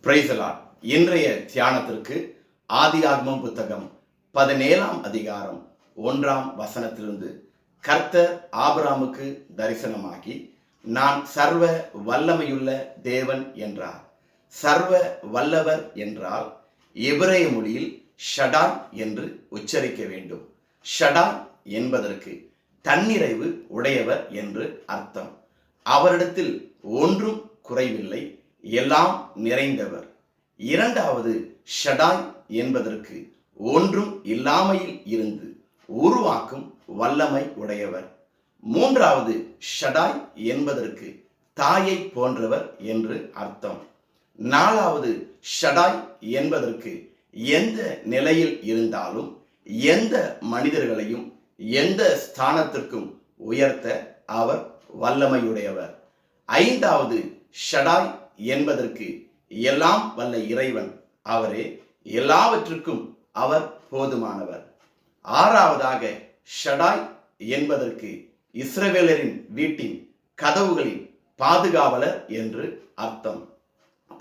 Praise the Lord. இன்றைய தியானத்திற்கு ஆதியாகமம் புத்தகம் 17ஆம் அதிகாரம் 1ஆம் வசனத்திலிருந்து கர்த்தர் ஆபிரகாமுக்கு தரிசனமாகி, நான் சர்வ வல்லமையுள்ள தேவன் என்றார். சர்வ வல்லவர் என்றால் எபிரேய மொழியில் ஷடாய் என்று உச்சரிக்க வேண்டும். ஷடாய் என்பதற்கு தன்னிறைவு உடையவர் என்று அர்த்தம். அவரிடத்தில் ஒன்றும் குறைவில்லை, எல்லாம் நிறைந்தவர். இரண்டாவது, ஷடாய் என்பதற்கு ஒன்றும் இல்லாமையில் இருந்து உருவாக்கும் வல்லமை உடையவர். மூன்றாவது, ஷடாய் என்பதற்கு தாயை போன்றவர் என்று அர்த்தம். நாலாவது, ஷடாய் என்பதற்கு எந்த நிலையில் இருந்தாலும் எந்த மனிதர்களையும் எந்த ஸ்தானத்திற்கும் உயர்த்த அவர் வல்லமையுடையவர். ஐந்தாவது, ஷடாய் என்பதற்கு எல்லாம் வல்ல இறைவன், அவரே எல்லாவற்றுக்கும் அவர் போதுமானவர். ஆறாவதாக, ஷடாய் என்பதற்கு இஸ்ரவேலரின் வீட்டின் கதவுகளின் பாதுகாவலர் என்று அர்த்தம்.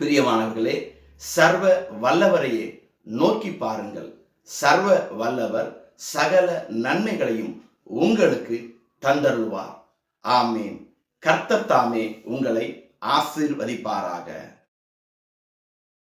பிரியமானவர்களே, சர்வ வல்லவரையே நோக்கி பாருங்கள். சர்வ வல்லவர் சகல நன்மைகளையும் உங்களுக்கு தந்தருள்வார். ஆமேன். கர்த்தர் தாமே உங்களை ஆசீர்வதிப்பாராக.